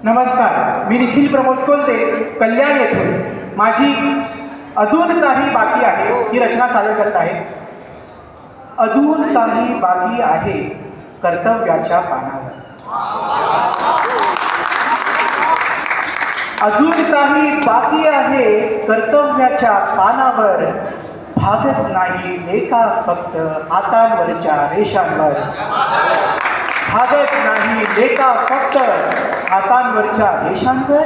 नमस्कार, मी निखिल प्रमोद कोलते, कल्याण येथून माझी अजून काही बाकी आहे ही रचना सादर करत आहे. अजून काही बाकी आहे कर्तव्याच्या पानावर. अजून काही बाकी आहे कर्तव्याच्या पानावर. भागत नाही लेका फक्त हातांवरच्या रेषांवर. भागत नाही लेका फक्त हातांवरच्या रेषांवर.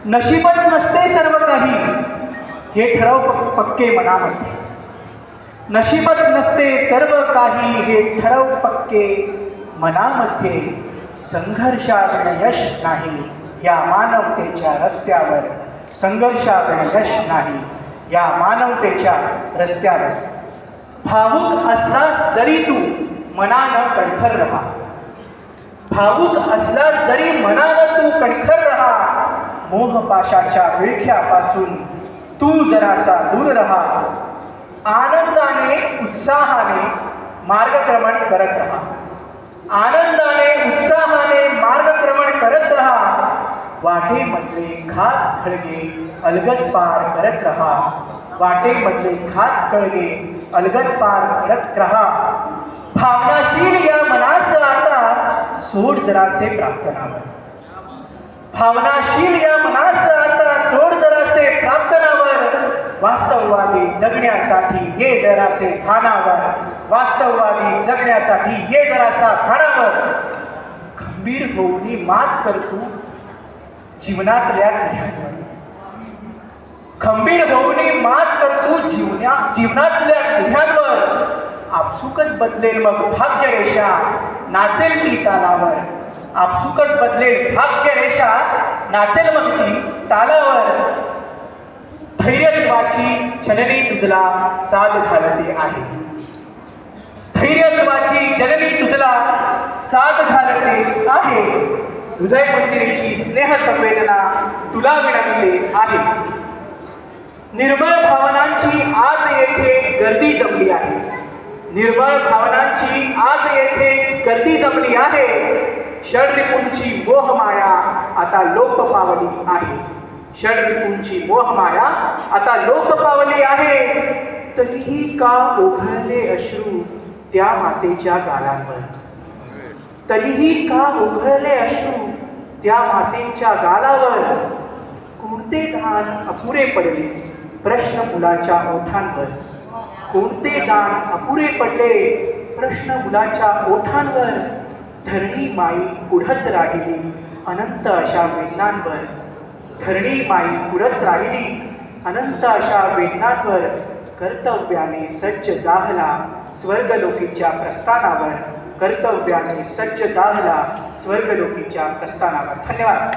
नशीबच नसते सर्व काही हे ठरव पक्के मनामध्ये. नशीबच नसते सर्व काही हे ठरव पक्के मनामध्ये. संघर्षात यश नाही या मानवतेच्या रस्त्यावर. संघर्षात यश नाही या मानवतेच्या रस्त्यावर. भावुक असलास जरी तू मनानं कणखर रहा. भावुक असलास जरी मनानं तू कणखर रहा. मोहपाशाच्या विळख्यापासून तू जरासा दूर रहा. आनंदाने उत्साहाने मार्गक्रमण करत रहा. आनंदाने उत्साहाने मार्गक्रमण करत रहा. वाटेमधले खाच खळगे अलगद पार करत रहा. वाटेमधले खाच खळगे अलगद पार करत रहा. भावनाशील या मनास आता सोड जरासे प्रार्थनावर. भावनाशील या मनास आता सोड जरासे प्रार्थनावर. वास्तववादी जगण्यासाठी ये जरासे ठाणावर. वास्तववादी जगण्यासाठी ये जरासा ठाणावर. खंबीर होऊन मात करतो जीवनातल्या तिढ्यांवर. खंबीर होऊन मात करतो जीवनातल्या तिढ्यांवर. आपसुकच बदलेल मग भाग्यरेषा नाचेल ती तालावर. आपसुकच बदलेल भाग्यरेषा नाचेल मग ती तालावर. धैर्यत्वाची जननी तुझला साथ घालते आहे. धैर्यत्वाची जननी तुझला साथ घालते आहे. हृदय मंदिरीची स्नेह संवेदना तुला विनवते आहे. निर्मळ भावनांची आज येथे गर्दी जमली आहे. निर्मळ भावनांची आज येथे गर्दी जमली आहे. षड्रिपूंची मोहमाया आता लोप पावली आहे. षड्रिपूंची मोहमाया आता लोप पावली आहे. तरीही का ओघळले अश्रू त्या मातेच्या गालांवर. तरीही का ओघळले अश्रू त्या मातेच्या गालावर. कोणते दान अपुरे पडले प्रश्न मुलाच्या ओठांवर. कोणते दान अपुरे पडले प्रश्न मुलाच्या ओठांवर. धरणी माई उडत राहिली अनंत अशा वेदनांवर. धरणी माई उडत राहिली अनंत अशा वेदनांवर. कर्तव्याने सज्ज जाहला स्वर्गलोकीच्या प्रस्थानावर. कर्तव्याने सज्ज जाहला स्वर्गलोकीच्या प्रस्थानावर. धन्यवाद.